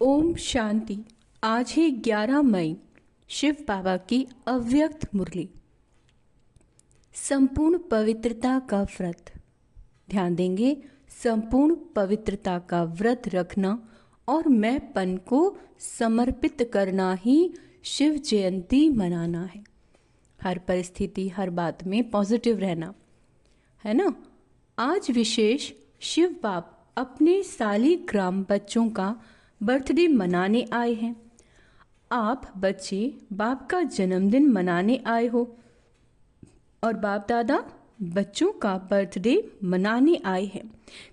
ओम शांति। आज है 11 मई, शिव बाबा की अव्यक्त मुरली। संपूर्ण पवित्रता का व्रत। ध्यान देंगे, संपूर्ण पवित्रता का व्रत रखना और मैंपन को समर्पित करना ही शिव जयंती मनाना है। हर परिस्थिति, हर बात में पॉजिटिव रहना है ना। आज विशेष शिव बाप अपने सालिग्राम बच्चों का बर्थडे मनाने आए हैं। आप बच्चे बाप का जन्मदिन मनाने आए हो और बाप दादा बच्चों का बर्थडे मनाने आए हैं,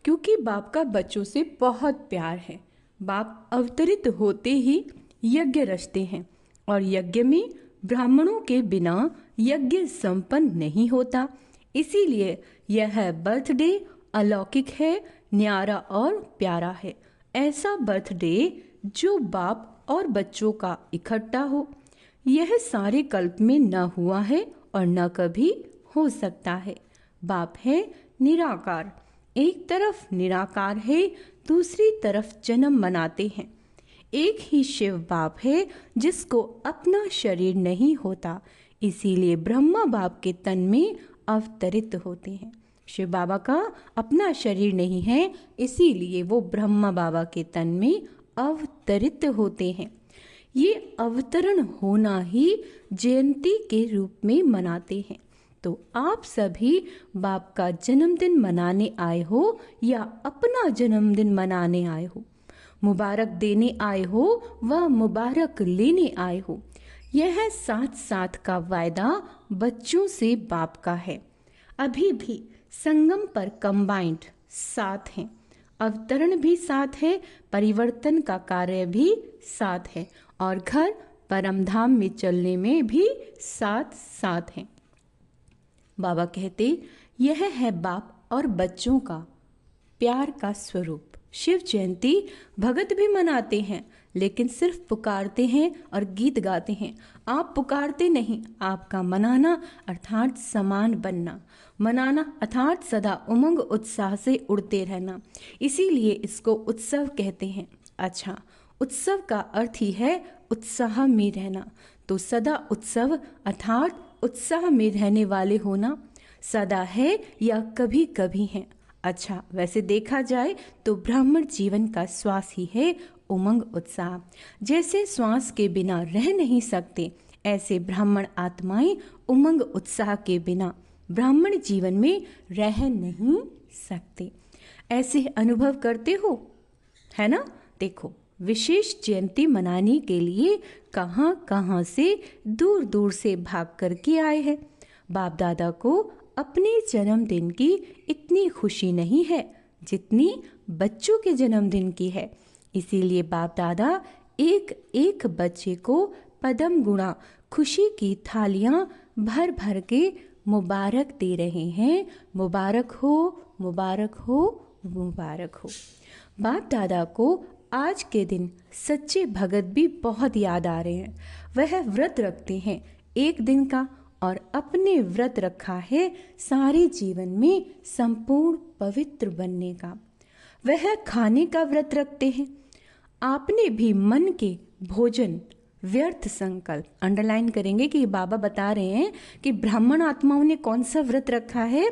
क्योंकि बाप का बच्चों से बहुत प्यार है। बाप अवतरित होते ही यज्ञ रचते हैं और यज्ञ में ब्राह्मणों के बिना यज्ञ संपन्न नहीं होता। इसीलिए यह बर्थडे अलौकिक है, न्यारा और प्यारा है। ऐसा बर्थडे जो बाप और बच्चों का इकट्ठा हो, यह सारे कल्प में न हुआ है और न कभी हो सकता है। बाप है निराकार, एक तरफ निराकार है, दूसरी तरफ जन्म मनाते हैं। एक ही शिव बाप है जिसको अपना शरीर नहीं होता, इसीलिए ब्रह्मा बाप के तन में अवतरित होते हैं। शिव बाबा का अपना शरीर नहीं है, इसीलिए वो ब्रह्मा बाबा के तन में अवतरित होते हैं। ये अवतरण होना ही जयंती के रूप में मनाते हैं। तो आप सभी बाप का जन्मदिन मनाने आए हो या अपना जन्मदिन मनाने आए हो, मुबारक देने आए हो व मुबारक लेने आए हो, यह साथ साथ का वायदा बच्चों से बाप का है। अभी भी संगम पर कंबाइंड साथ हैं, अवतरण भी साथ है, परिवर्तन का कार्य भी साथ है और घर परमधाम में चलने में भी साथ साथ हैं। बाबा कहते, यह है बाप और बच्चों का प्यार का स्वरूप। शिव जयंती भगत भी मनाते हैं, लेकिन सिर्फ पुकारते हैं और गीत गाते हैं। आप पुकारते नहीं, आपका मनाना अर्थात समान बनना, मनाना अर्थात सदा उमंग उत्साह से उड़ते रहना। इसीलिए इसको उत्सव कहते हैं। अच्छा, उत्सव का अर्थ ही है उत्साह में रहना, तो सदा उत्सव अर्थात उत्साह में रहने वाले होना। सदा है या कभी कभी है। अच्छा, वैसे देखा जाए तो ब्राह्मण जीवन का श्वास ही है उमंग उत्साह। जैसे श्वास के बिना रह नहीं सकते, ऐसे ब्राह्मण आत्माएं उमंग उत्साह के बिना ब्राह्मण जीवन में रह नहीं सकते। ऐसे अनुभव करते हो, है ना। देखो, विशेष जयंती मनाने के लिए कहाँ कहाँ से दूर दूर से भाग करके आए हैं। बाप दादा को अपने जन्मदिन की इतनी खुशी नहीं है जितनी बच्चों के जन्मदिन की है। इसीलिए बाप दादा एक एक बच्चे को पदम गुणा खुशी की थालियां भर भर के मुबारक दे रहे हैं। मुबारक हो, मुबारक हो, मुबारक हो। बाप दादा को आज के दिन सच्चे भगत भी बहुत याद आ रहे हैं। वह व्रत रखते हैं एक दिन का और अपने व्रत रखा है सारे जीवन में संपूर्ण पवित्र बनने का। वह खाने का व्रत रखते हैं। आपने भी मन के भोजन व्यर्थ संकल्प, अंडरलाइन करेंगे कि बाबा बता रहे हैं कि ब्राह्मण आत्माओं ने कौन सा व्रत रखा है।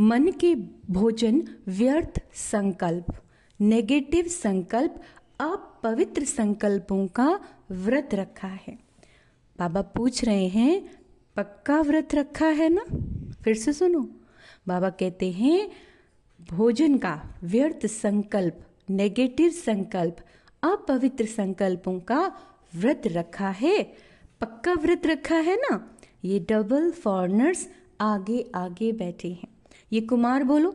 मन के भोजन व्यर्थ संकल्प, नेगेटिव संकल्प, अपवित्र संकल्पों का व्रत रखा है। बाबा पूछ रहे हैं, पक्का व्रत रखा है ना। फिर से सुनो, बाबा कहते हैं भोजन का व्यर्थ संकल्प, नेगेटिव संकल्प, अपवित्र संकल्पों का व्रत रखा है। पक्का व्रत रखा है ना। ये डबल फॉरनर्स आगे आगे बैठे हैं। ये कुमार बोलो,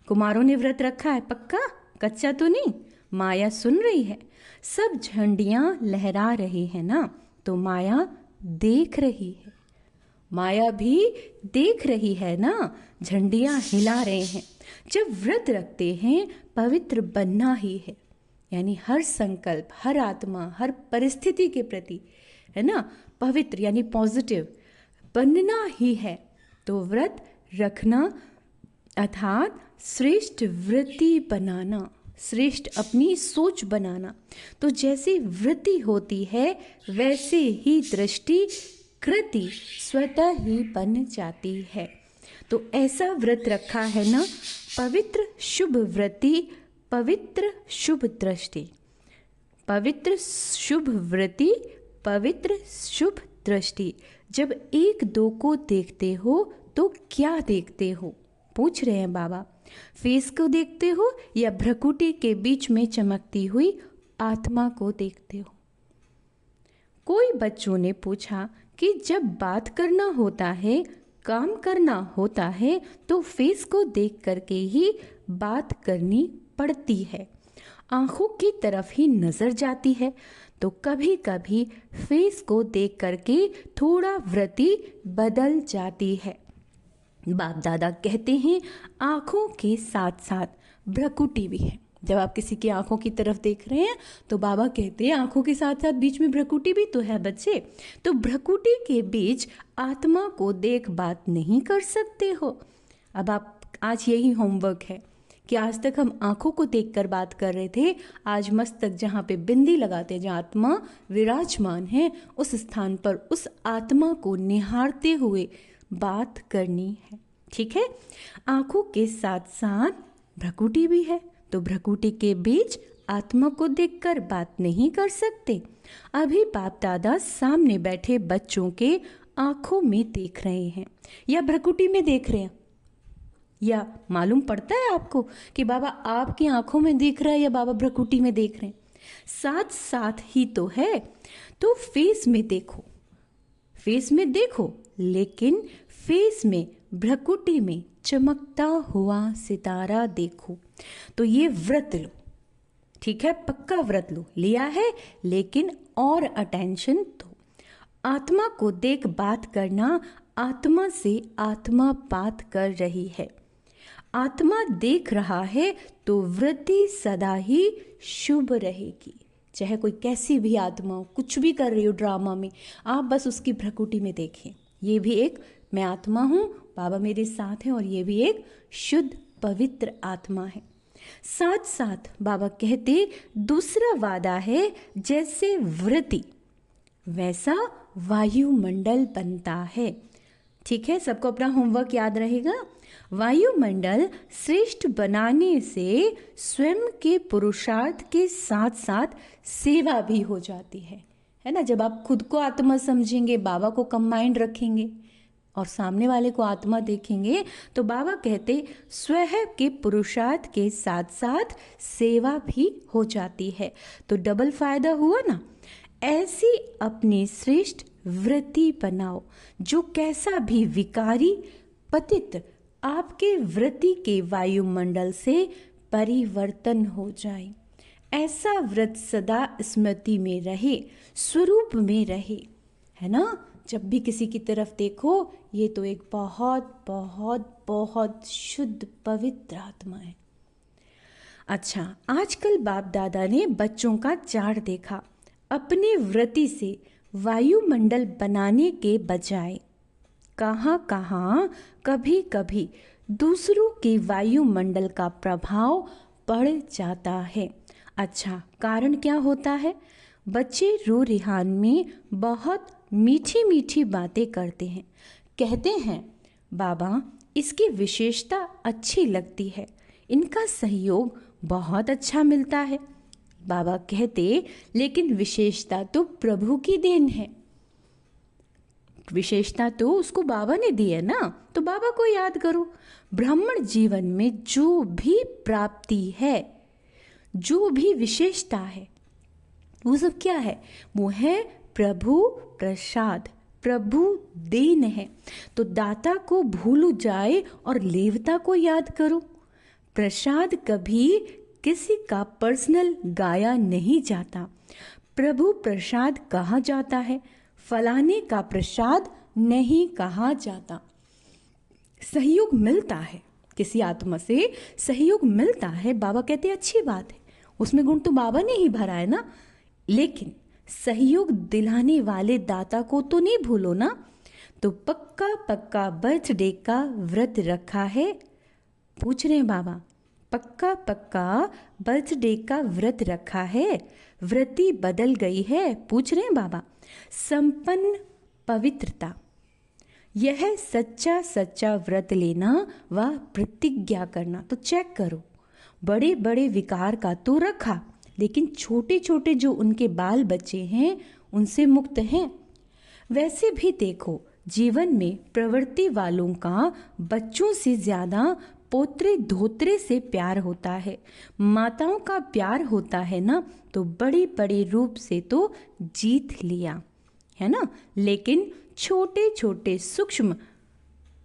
कुमारों ने व्रत रखा है पक्का, कच्चा तो नहीं। माया सुन रही है, सब झंडियां लहरा रही है ना, तो माया देख रही है। माया भी देख रही है ना, झंडियां हिला रहे हैं। जब व्रत रखते हैं, पवित्र बनना ही है, यानी हर संकल्प, हर आत्मा, हर परिस्थिति के प्रति, है ना, पवित्र यानी पॉजिटिव बनना ही है। तो व्रत रखना अर्थात श्रेष्ठ वृत्ति बनाना, श्रेष्ठ अपनी सोच बनाना। तो जैसी वृत्ति होती है वैसे ही दृष्टि कृति स्वतः ही बन जाती है। तो ऐसा व्रत रखा है ना, पवित्र शुभ वृत्ति, पवित्र शुभ दृष्टि, पवित्र शुभ वृत्ति, पवित्र शुभ दृष्टि। जब एक दो को देखते हो तो क्या देखते हो, पूछ रहे हैं बाबा। फेस को देखते हो या भ्रकुटी के बीच में चमकती हुई आत्मा को देखते हो? कोई बच्चों ने पूछा कि जब बात करना होता है, काम करना होता है, तो फेस को देख करके ही बात करनी पड़ती है, आंखों की तरफ ही नजर जाती है। तो कभी कभी फेस को देख करके थोड़ा वृत्ति बदल जाती है। बाप दादा कहते हैं आंखों के साथ साथ भ्रकुटी भी है। जब आप किसी की आंखों की तरफ देख रहे हैं तो बाबा कहते हैं आंखों के साथ साथ बीच में भ्रकुटी भी तो है बच्चे। तो भ्रकुटी के बीच आत्मा को देख बात नहीं कर सकते हो। अब आप आज यही होमवर्क है कि आज तक हम आंखों को देखकर बात कर रहे थे, आज मस्तक जहाँ पे बिंदी लगाते हैं, जहाँ आत्मा विराजमान है, उस स्थान पर उस आत्मा को निहारते हुए बात करनी है। ठीक है, आंखों के साथ साथ भ्रकुटी भी है, तो भ्रकुटी के बीच आत्मा को देखकर बात नहीं कर सकते। अभी बाप दादा सामने बैठे बच्चों के आंखों में देख रहे हैं या भ्रकुटी में देख रहे हैं, या मालूम पड़ता है आपको कि बाबा आपकी आंखों में देख रहा है या बाबा भ्रकुटी में देख रहे हैं? साथ साथ ही तो है। तो फेस में देखो, फेस में देखो, लेकिन फेस में भ्रकुटी में चमकता हुआ सितारा देखो। तो ये व्रत लो, ठीक है, पक्का व्रत लो, लिया है, लेकिन और अटेंशन दो। आत्मा को देख बात करना, आत्मा से आत्मा बात कर रही है, आत्मा देख रहा है तो वृत्ति सदा ही शुभ रहेगी। चाहे कोई कैसी भी आत्मा हो, कुछ भी कर रही हो ड्रामा में, आप बस उसकी भ्रकुटी में देखें, ये भी एक मैं आत्मा हूँ, बाबा मेरे साथ हैं, और ये भी एक शुद्ध पवित्र आत्मा है। साथ साथ बाबा कहते दूसरा वादा है, जैसे वृत्ति वैसा वायुमंडल बनता है। ठीक है, सबको अपना होमवर्क याद रहेगा। वायुमंडल श्रेष्ठ बनाने से स्वयं के पुरुषार्थ के साथ साथ सेवा भी हो जाती है ना। जब आप खुद को आत्मा समझेंगे, बाबा को कंबाइंड रखेंगे और सामने वाले को आत्मा देखेंगे, तो बाबा कहते स्वयं के पुरुषार्थ के साथ साथ सेवा भी हो जाती है। तो डबल फायदा हुआ ना। ऐसी अपनी श्रेष्ठ वृत्ति बनाओ जो कैसा भी विकारी पतित आपके वृत्ति के वायुमंडल से परिवर्तन हो जाए। ऐसा व्रत सदा स्मृति में रहे, स्वरूप में रहे, है ना। जब भी किसी की तरफ देखो, ये तो एक बहुत बहुत बहुत शुद्ध पवित्र आत्मा है। अच्छा, आजकल बाप दादा ने बच्चों का चार्ट देखा। अपने वृत्ति से वायुमंडल बनाने के बजाय कहाँ कहाँ कभी कभी दूसरों के वायुमंडल का प्रभाव पड़ जाता है। अच्छा, कारण क्या होता है? बच्चे रो रिहान में बहुत मीठी मीठी बातें करते हैं, कहते हैं बाबा इसकी विशेषता अच्छी लगती है, इनका सहयोग बहुत अच्छा मिलता है। बाबा कहते लेकिन विशेषता तो प्रभु की देन है, विशेषता तो उसको बाबा ने दी है ना, तो बाबा को याद करो। ब्राह्मण जीवन में जो भी प्राप्ति है, जो भी विशेषता है, वो सब क्या है? वो है प्रभु प्रसाद, प्रभु देन है। तो दाता को भूल जाए और लेवता को याद करो। प्रसाद कभी किसी का पर्सनल गाया नहीं जाता, प्रभु प्रसाद कहा जाता है, फलाने का प्रसाद नहीं कहा जाता। सहयोग मिलता है, किसी आत्मा से सहयोग मिलता है, बाबा कहते हैं अच्छी बात है, उसमें गुण तो बाबा ने ही भरा है ना, लेकिन सहयोग दिलाने वाले दाता को तो नहीं भूलो ना। तो पक्का पक्का बर्थडे का व्रत रखा है। पूछ रहे हैं बाबा पक्का पक्का बर्थडे का व्रत रखा है, व्रती बदल गई है। पूछ रहे हैं बाबा। संपन्न पवित्रता, यह सच्चा सच्चा व्रत लेना व प्रतिज्ञा करना। तो चेक करो, बड़े बड़े विकार का तो रखा, लेकिन छोटे छोटे जो उनके बाल बच्चे हैं उनसे मुक्त हैं। वैसे भी देखो, जीवन में प्रवृत्ति वालों का बच्चों से ज्यादा पोत्रे धोत्रे से प्यार होता है। माताओं का प्यार होता है ना, तो बड़े बड़े रूप से तो जीत लिया है ना, लेकिन छोटे छोटे सूक्ष्म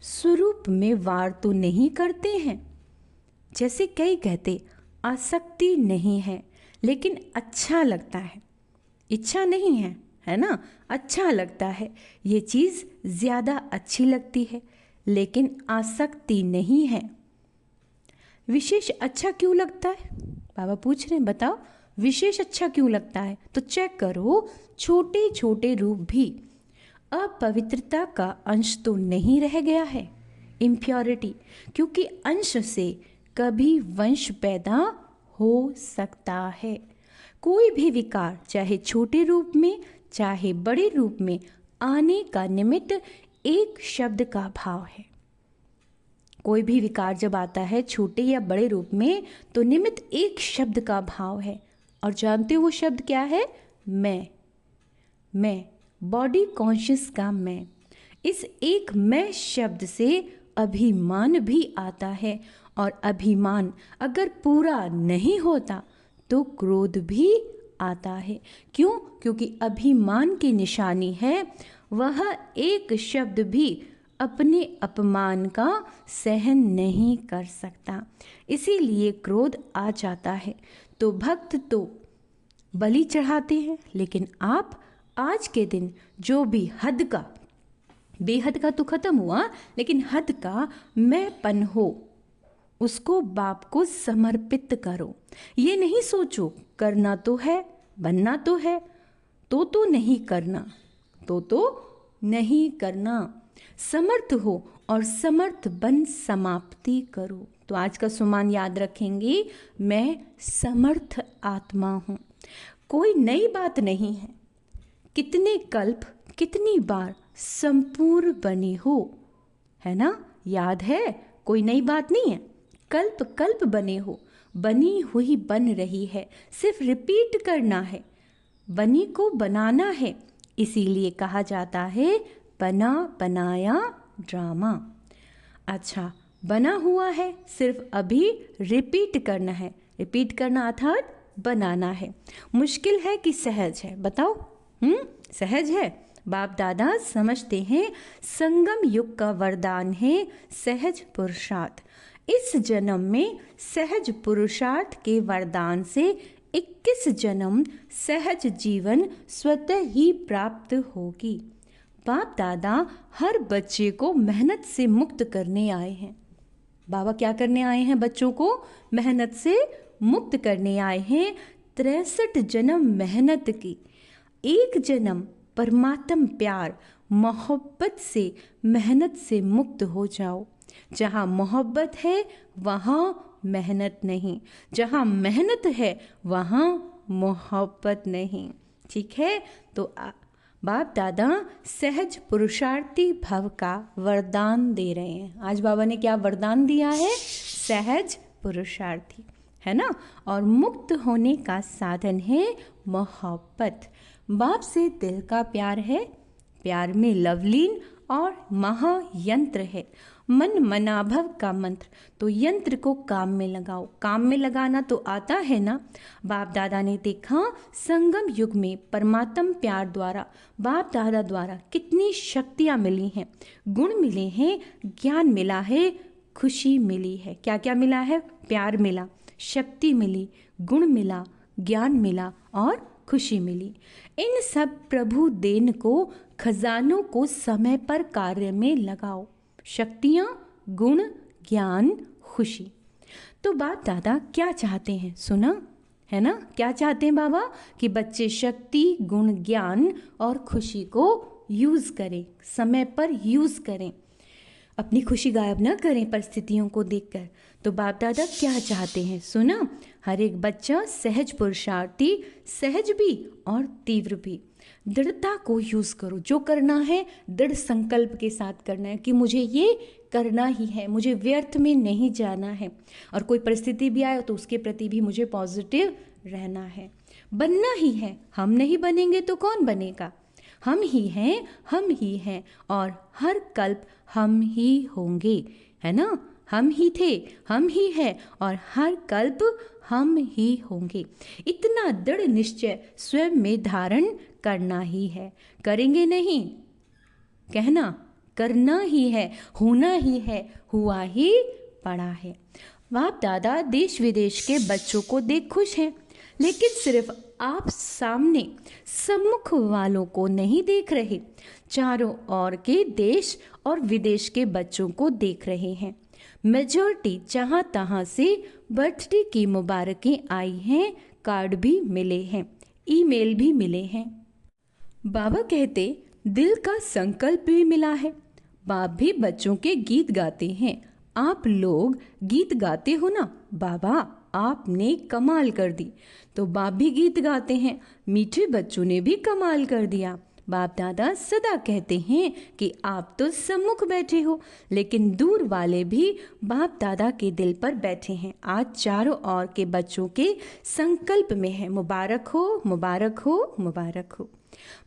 स्वरूप में वार तो नहीं करते हैं। जैसे कई कहते, आसक्ति नहीं है लेकिन अच्छा लगता है, इच्छा नहीं है, है ना, अच्छा लगता है, ये चीज ज्यादा अच्छी लगती है, लेकिन आसक्ति नहीं है। विशेष अच्छा क्यों लगता है? बाबा पूछ रहे हैं, बताओ विशेष अच्छा क्यों लगता है? तो चेक करो, छोटे छोटे रूप भी अपवित्रता का अंश तो नहीं रह गया है, इम्प्योरिटी, क्योंकि अंश से कभी वंश पैदा हो सकता है। कोई भी विकार चाहे छोटे रूप में चाहे बड़े रूप में आने का निमित्त एक शब्द का भाव है। कोई भी विकार जब आता है छोटे या बड़े रूप में, तो निमित्त एक शब्द का भाव है। और जानते हो वो शब्द क्या है? मैं, बॉडी कॉन्शियस का मैं। इस एक मैं शब्द से अभिमान भी आता है, और अभिमान अगर पूरा नहीं होता तो क्रोध भी आता है। क्यों? क्योंकि अभिमान की निशानी है वह एक शब्द भी अपने अपमान का सहन नहीं कर सकता, इसीलिए क्रोध आ जाता है। तो भक्त तो बलि चढ़ाते हैं, लेकिन आप आज के दिन जो भी हद का, बेहद का तो खत्म हुआ, लेकिन हद का मैंपन हो, उसको बाप को समर्पित करो। ये नहीं सोचो करना तो है, बनना तो है, तो नहीं करना, तो नहीं करना। समर्थ हो और समर्थ बन समाप्ति करो। तो आज का सुमान याद रखेंगे, मैं समर्थ आत्मा हूँ। कोई नई बात नहीं है, कितने कल्प कितनी बार संपूर्ण बने हो, है ना, याद है, कोई नई बात नहीं है, कल्प कल्प बने हो, बनी हुई बन रही है, सिर्फ रिपीट करना है, बनी को बनाना है। इसीलिए कहा जाता है बना बनाया ड्रामा। अच्छा, बना हुआ है, सिर्फ अभी रिपीट करना है। रिपीट करना अर्थात बनाना है। मुश्किल है कि सहज है? बताओ। सहज है। बाप दादा समझते हैं संगम युग का वरदान है सहज पुरुषार्थ। इस जन्म में सहज पुरुषार्थ के वरदान से 21 जन्म सहज जीवन स्वतः ही प्राप्त होगी। बाप दादा हर बच्चे को मेहनत से मुक्त करने आए हैं। बाबा क्या करने आए हैं? बच्चों को मेहनत से मुक्त करने आए हैं। 63 जन्म मेहनत की, एक जन्म परमात्म प्यार मोहब्बत से मेहनत से मुक्त हो जाओ। जहाँ मोहब्बत है वहाँ मेहनत नहीं, जहाँ मेहनत है वहाँ मोहब्बत नहीं। ठीक है, तो बाप दादा सहज पुरुषार्थी भव का वरदान दे रहे हैं। आज बाबा ने क्या वरदान दिया है? सहज पुरुषार्थी, है ना। और मुक्त होने का साधन है मोहब्बत। बाप से दिल का प्यार है, प्यार में लवलीन और महायंत्र है, मन मनाभव का मंत्र। तो यंत्र को काम में लगाओ। काम में लगाना तो आता है ना। बाप दादा ने देखा संगम युग में परमात्म प्यार द्वारा, बाप दादा द्वारा कितनी शक्तियाँ मिली हैं, गुण मिले हैं, ज्ञान मिला है, खुशी मिली है। क्या क्या मिला है? प्यार मिला, शक्ति मिली, गुण मिला, ज्ञान मिला और खुशी मिली। इन सब प्रभु देन को, खजानों को समय पर कार्य में लगाओ। शक्तियाँ, गुण, ज्ञान, खुशी। तो बाप दादा क्या चाहते हैं? सुना है ना, क्या चाहते हैं बाबा? कि बच्चे शक्ति, गुण, ज्ञान और खुशी को यूज करें, समय पर यूज करें, अपनी खुशी गायब ना करें परिस्थितियों को देखकर। तो बाप दादा क्या चाहते हैं सुना? हर एक बच्चा सहज पुरुषार्थी, सहज भी और तीव्र भी। दृढ़ता को यूज करो, जो करना है दृढ़ संकल्प के साथ करना है कि मुझे ये करना ही है, मुझे व्यर्थ में नहीं जाना है। और कोई परिस्थिति भी आए तो उसके प्रति भी मुझे पॉजिटिव रहना है, बनना ही है। हम नहीं बनेंगे तो कौन बनेगा? हम ही हैं, हम ही हैं और हर कल्प हम ही होंगे, है ना? हम ही थे, हम ही हैं और हर कल्प हम ही होंगे। इतना दृढ़ निश्चय स्वयं में धारण करना ही है। करेंगे नहीं, कहना करना ही है, होना ही है, हुआ ही पड़ा है। बाप दादा देश विदेश के बच्चों को देख खुश हैं, लेकिन सिर्फ आप सामने सम्मुख वालों को नहीं देख रहे, चारों ओर के देश और विदेश के बच्चों को देख रहे हैं। मेजॉरिटी जहाँ तहाँ से बर्थडे की मुबारकें आई हैं, कार्ड भी मिले हैं, ईमेल भी मिले हैं। बाबा कहते दिल का संकल्प भी मिला है। बाप भी बच्चों के गीत गाते हैं। आप लोग गीत गाते हो ना? बाबा आपने कमाल कर दी। तो बाप भी गीत गाते हैं। मीठे बच्चों ने भी कमाल कर दिया। बाप दादा सदा कहते हैं कि आप तो सम्मुख बैठे हो, लेकिन दूर वाले भी बाप दादा के दिल पर बैठे हैं। आज चारों ओर के बच्चों के संकल्प में है, मुबारक हो, मुबारक हो, मुबारक हो।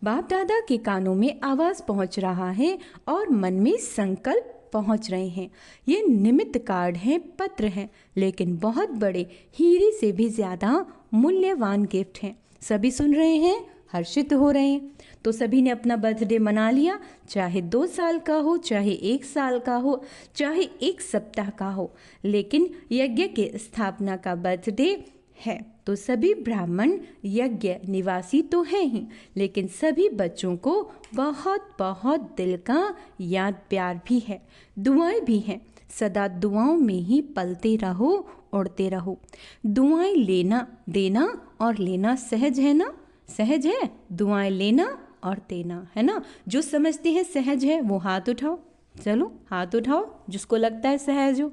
बाप दादा के कानों में आवाज पहुंच रहा है और मन में संकल्प पहुंच रहे हैं। ये निमित्त कार्ड हैं, पत्र हैं, लेकिन बहुत बड़े हीरे से भी ज्यादा मूल्यवान गिफ्ट हैं। सभी सुन रहे हैं, हर्षित हो रहे हैं। तो सभी ने अपना बर्थडे मना लिया, चाहे 2 साल का हो, चाहे 1 साल का हो, चाहे 1 सप्ताह का हो, लेकिन यज्ञ के स्थापना का बर्थडे है। तो सभी ब्राह्मण यज्ञ निवासी तो हैं ही, लेकिन सभी बच्चों को बहुत बहुत दिल का याद प्यार भी है, दुआएं भी हैं। सदा दुआओं में ही पलते रहो, उड़ते रहो। दुआएं लेना, देना और लेना सहज है ना? सहज है दुआएं लेना और देना, है ना? जो समझते हैं सहज है वो हाथ उठाओ। चलो हाथ उठाओ जिसको लगता है सहज हो।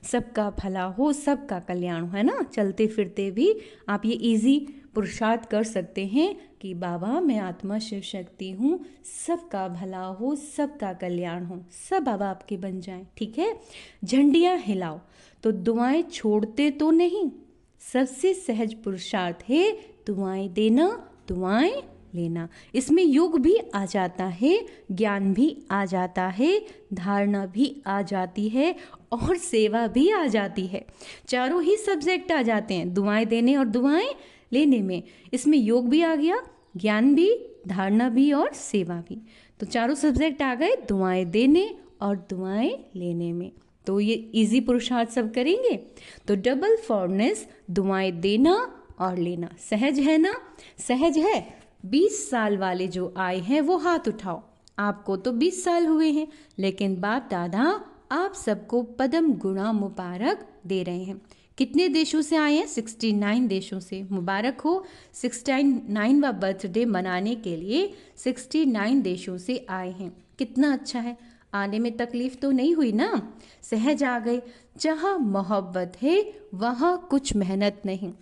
सबका भला हो, सबका कल्याण हो, है ना? चलते फिरते भी आप ये इजी पुरुषार्थ कर सकते हैं कि बाबा मैं आत्मा शिव शक्ति हूँ, सबका भला हो, सबका कल्याण हो, सब बाबा आपके बन जाएं। ठीक है? झंडियाँ हिलाओ। तो दुआएं छोड़ते तो नहीं। सबसे सहज पुरुषार्थ है दुआएं देना, दुआएं लेना। इसमें योग भी आ जाता है, ज्ञान भी आ जाता है, धारणा भी आ जाती है और सेवा भी आ जाती है। चारों ही सब्जेक्ट आ जाते हैं दुआएं देने और दुआएं लेने में। इसमें योग भी आ गया, ज्ञान भी, धारणा भी और सेवा भी। तो चारों सब्जेक्ट आ गए दुआएं देने और दुआएं लेने में। तो ये इजी पुरुषार्थ सब करेंगे। तो डबल फॉर्मनेस, दुआएं देना और लेना। सहज है ना? सहज है। 20 साल वाले जो आए हैं वो हाथ उठाओ। आपको तो 20 साल हुए हैं, लेकिन बाप दादा आप सबको पद्म गुणा मुबारक दे रहे हैं। कितने देशों से आए हैं? 69 देशों से। मुबारक हो, 69वां बर्थडे मनाने के लिए 69 देशों से आए हैं। कितना अच्छा है। आने में तकलीफ तो नहीं हुई ना? सहज आ गए। जहाँ मोहब्बत है वहाँ कुछ मेहनत नहीं।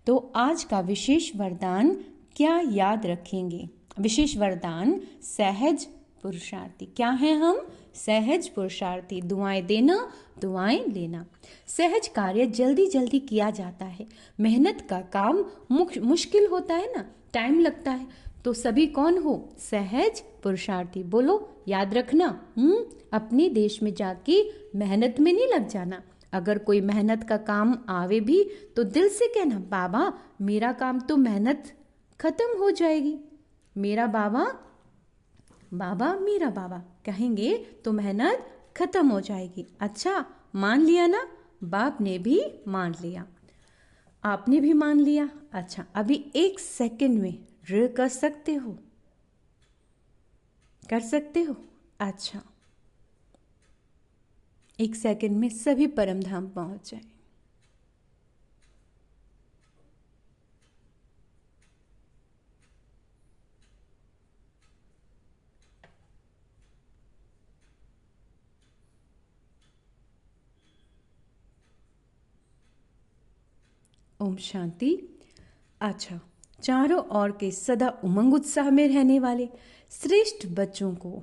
तो आज का विशेष वरदान क्या याद रखेंगे? विशेष वरदान सहज पुरुषार्थी। क्या है हम? सहज पुरुषार्थी। दुआएं देना, दुआएं लेना। सहज कार्य जल्दी जल्दी किया जाता है। मेहनत का काम मुश्किल होता है ना, टाइम लगता है। तो सभी कौन हो? सहज पुरुषार्थी। बोलो, याद रखना। अपने देश में जाके मेहनत में नहीं लग जाना। अगर कोई मेहनत का काम आवे भी तो दिल से कहना, बाबा मेरा काम तो मेहनत खत्म हो जाएगी। मेरा बाबा, बाबा मेरा बाबा कहेंगे तो मेहनत खत्म हो जाएगी। अच्छा, मान लिया ना? बाप ने भी मान लिया, आपने भी मान लिया। अच्छा, अभी 1 सेकंड में ऋण कर सकते हो? कर सकते हो? अच्छा, 1 सेकंड में सभी परम धाम पहुंच जाए। ओम शांति। अच्छा, चारों ओर के सदा उमंग उत्साह में रहने वाले श्रेष्ठ बच्चों को,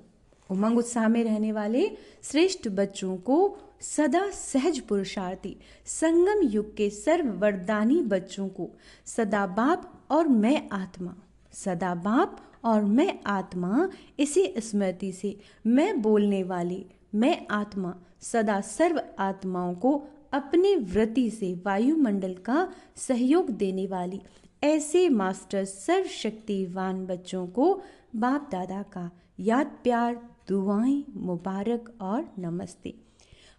उमंग उत्साह में रहने वाले श्रेष्ठ बच्चों को, सदा सहज पुरुषार्थी संगम युग के सर्व वरदानी बच्चों को, सदा बाप और मैं आत्मा, सदा बाप और मैं आत्मा, इसी स्मृति से मैं बोलने वाली मैं आत्मा सदा सर्व आत्माओं को अपने वृत्ति से वायुमंडल का सहयोग देने वाली ऐसे मास्टर सर्वशक्तिवान बच्चों को बाप दादा का याद प्यार, दुआएं, मुबारक और नमस्ते।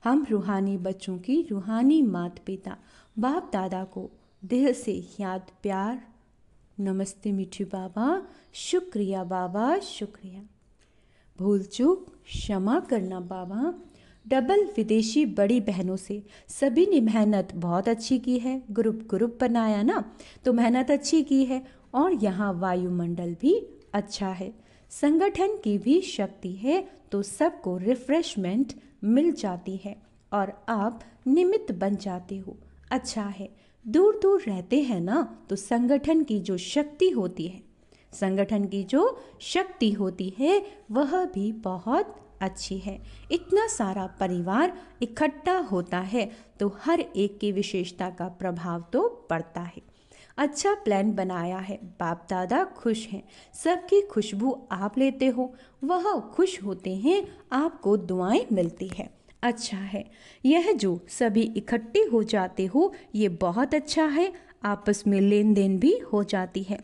हम रूहानी बच्चों की रूहानी माता पिता बाप दादा को दिल से याद प्यार, नमस्ते मीठी बाबा, शुक्रिया बाबा, शुक्रिया। भूल चूक क्षमा करना बाबा। डबल विदेशी बड़ी बहनों से सभी ने मेहनत बहुत अच्छी की है, ग्रुप बनाया ना, तो मेहनत अच्छी की है और यहाँ वायुमंडल भी अच्छा है, संगठन की भी शक्ति है, तो सबको रिफ्रेशमेंट मिल जाती है और आप निमित्त बन जाते हो। अच्छा है, दूर दूर रहते हैं ना, तो संगठन की जो शक्ति होती है, संगठन की जो शक्ति होती है वह भी बहुत अच्छी है। इतना सारा परिवार इकट्ठा होता है तो हर एक की विशेषता का प्रभाव तो पड़ता है। अच्छा प्लान बनाया है, बाप दादा खुश हैं, सबकी खुशबू आप लेते हो, वह खुश होते हैं, आपको दुआएं मिलती है। अच्छा है, यह जो सभी इकट्ठे हो जाते हो ये बहुत अच्छा है, आपस में लेन देन भी हो जाती है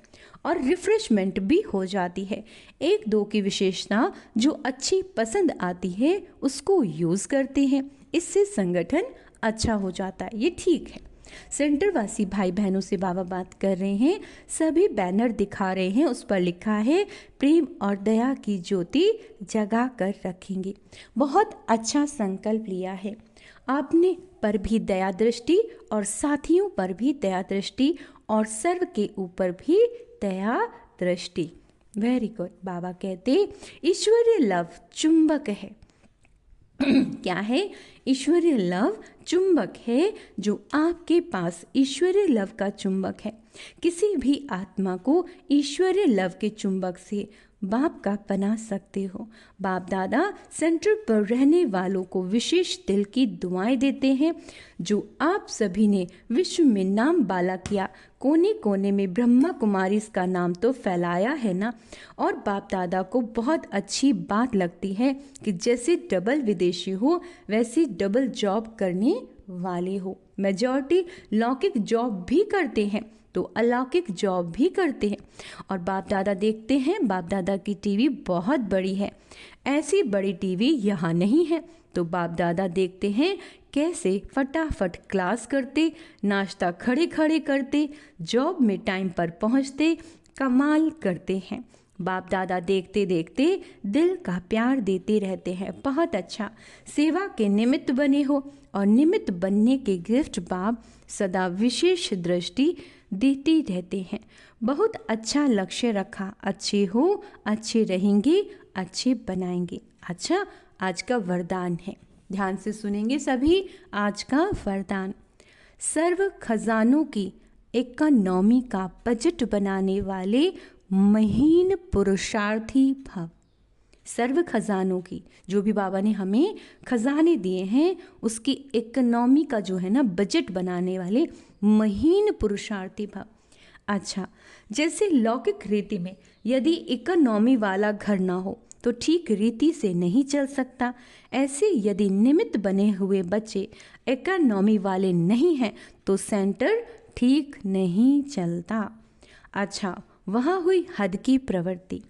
और रिफ्रेशमेंट भी हो जाती है। एक दो की विशेषता जो अच्छी पसंद आती है उसको यूज़ करते हैं, इससे संगठन अच्छा हो जाता है, ये ठीक है। सेंटर वासी भाई बहनों से बाबा बात कर रहे हैं, सभी बैनर दिखा रहे हैं, उस पर लिखा है प्रेम और दया की ज्योति जगा कर रखेंगे। बहुत अच्छा संकल्प लिया है आपने, पर भी दया दृष्टि और साथियों पर भी दया दृष्टि और सर्व के ऊपर भी दया दृष्टि। Very good. बाबा कहते ईश्वरीय लव चुंबक है। क्या है? ईश्वरीय लव चुंबक है, जो आपके पास ईश्वरीय लव का चुंबक है। किसी भी आत्मा को ईश्वरीय लव के चुंबक से बाप का बना सकते हो। बाप दादा सेंटर पर रहने वालों को विशेष दिल की दुआएं देते हैं, जो आप सभी ने विश्व में नाम बाला किया, कोने कोने में ब्रह्मा कुमारी का नाम तो फैलाया है ना। और बाप दादा को बहुत अच्छी बात लगती है कि जैसे डबल विदेशी हो वैसे डबल जॉब करने वाले हो। मेजॉरिटी लौकिक जॉब भी करते हैं तो अलौकिक जॉब भी करते हैं। और बाप दादा देखते हैं, बाप दादा की टीवी बहुत बड़ी है, ऐसी बड़ी टीवी यहाँ नहीं है, तो बाप दादा देखते हैं कैसे फटाफट क्लास करते, नाश्ता खड़े खड़े करते, जॉब में टाइम पर पहुँचते, कमाल करते हैं। बाप दादा देखते देखते दिल का प्यार देते रहते हैं। बहुत अच्छा, सेवा के निमित्त बने हो और निमित्त बनने के गिफ्ट बाप सदा विशेष दृष्टि देते रहते हैं। बहुत अच्छा लक्ष्य रखा, अच्छे हो, अच्छे रहेंगे, अच्छे बनाएंगे। अच्छा, आज का वरदान है, ध्यान से सुनेंगे सभी। आज का वरदान, सर्व खजानों की इकोनॉमी का बजट बनाने वाले महीन पुरुषार्थी भव। सर्व खजानों की, जो भी बाबा ने हमें खजाने दिए हैं उसकी इकोनॉमी का जो है ना बजट बनाने वाले महीन पुरुषार्थी भव। अच्छा, जैसे लौकिक रीति में यदि इकोनॉमी वाला घर ना हो तो ठीक रीति से नहीं चल सकता, ऐसे यदि निमित्त बने हुए बच्चे इकोनॉमी वाले नहीं हैं तो सेंटर ठीक नहीं चलता। अच्छा, वहाँ हुई हद की प्रवृत्ति,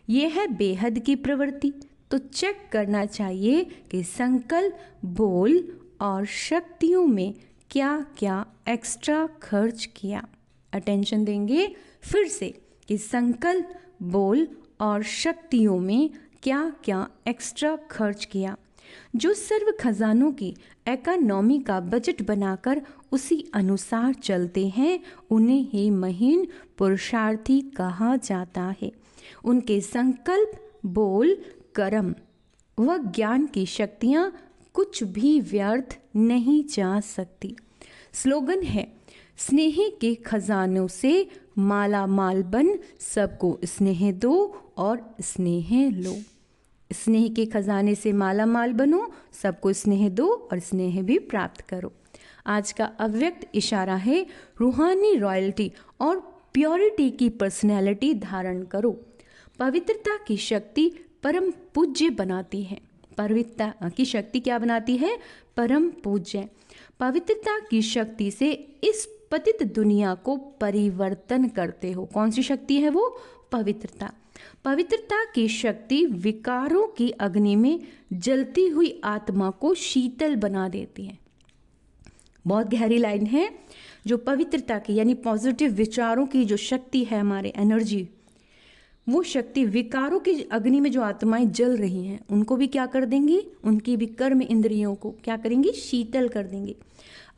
ये है बेहद की प्रवृत्ति, तो चेक करना चाहिए कि संकल्प, बोल और शक्तियों में क्या क्या एक्स्ट्रा खर्च किया। अटेंशन देंगे फिर से कि संकल्प, बोल और शक्तियों में क्या क्या एक्स्ट्रा खर्च किया। जो सर्व खजानों की इकोनॉमी का बजट बनाकर उसी अनुसार चलते हैं उन्हें ही महीन पुरुषार्थी कहा जाता है। उनके संकल्प, बोल, कर्म व ज्ञान की शक्तियाँ कुछ भी व्यर्थ नहीं जा सकती। स्लोगन है, स्नेह के खजानों से माला माल बन सबको स्नेह दो और स्नेह लो। स्नेह के खजाने से माला माल बनो, सबको स्नेह दो और स्नेह भी प्राप्त करो। आज का अव्यक्त इशारा है रूहानी रॉयल्टी और प्योरिटी की पर्सनैलिटी धारण करो। पवित्रता की शक्ति परम पूज्य बनाती है। पवित्रता की शक्ति क्या बनाती है? परम पूज्य। पवित्रता की शक्ति से इस पतित दुनिया को परिवर्तन करते हो। कौन सी शक्ति है वो? पवित्रता। पवित्रता की शक्ति विकारों की अग्नि में जलती हुई आत्मा को शीतल बना देती है। बहुत गहरी लाइन है। जो पवित्रता की यानी पॉजिटिव विचारों की जो शक्ति है, हमारे एनर्जी, वो शक्ति विकारों की अग्नि में जो आत्माएं जल रही हैं उनको भी क्या कर देंगी? उनकी भी कर्म इंद्रियों को क्या करेंगी? शीतल कर देंगी।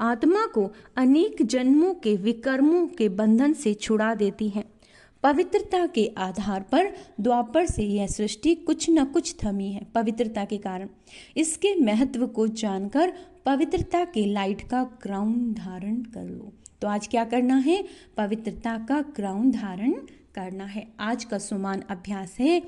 आत्मा को अनेक जन्मों के विकर्मों के बंधन से छुड़ा देती है। पवित्रता के आधार पर द्वापर से यह सृष्टि कुछ न कुछ थमी है, पवित्रता के कारण। इसके महत्व को जानकर पवित्रता के लाइट का क्राउन धारण कर लो। तो आज क्या करना है? पवित्रता का क्राउन धारण करना है। आज का सुमान अभ्यास है,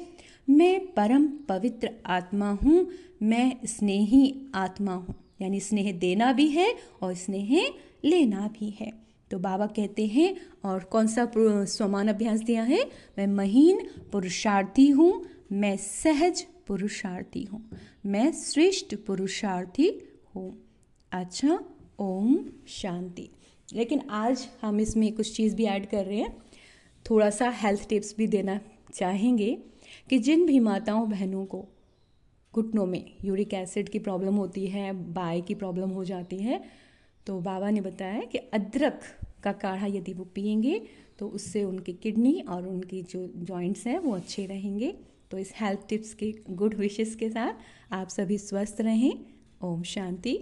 मैं परम पवित्र आत्मा हूँ, मैं स्नेही आत्मा हूँ। यानी स्नेह देना भी है और स्नेह लेना भी है। तो बाबा कहते हैं, और कौन सा स्वमान अभ्यास दिया है? मैं महीन पुरुषार्थी हूँ, मैं सहज पुरुषार्थी हूँ, मैं श्रेष्ठ पुरुषार्थी हूँ। अच्छा, ओम शांति। लेकिन आज हम इसमें कुछ चीज़ भी ऐड कर रहे हैं, थोड़ा सा हेल्थ टिप्स भी देना चाहेंगे कि जिन भी माताओं बहनों को घुटनों में यूरिक एसिड की प्रॉब्लम होती है, बाय की प्रॉब्लम हो जाती है, तो बाबा ने बताया कि अदरक का काढ़ा यदि वो पिएंगे तो उससे उनकी किडनी और उनकी जो जॉइंट्स हैं वो अच्छे रहेंगे। तो इस हेल्थ टिप्स के गुड विशेस के साथ आप सभी स्वस्थ रहें। ओम शांति।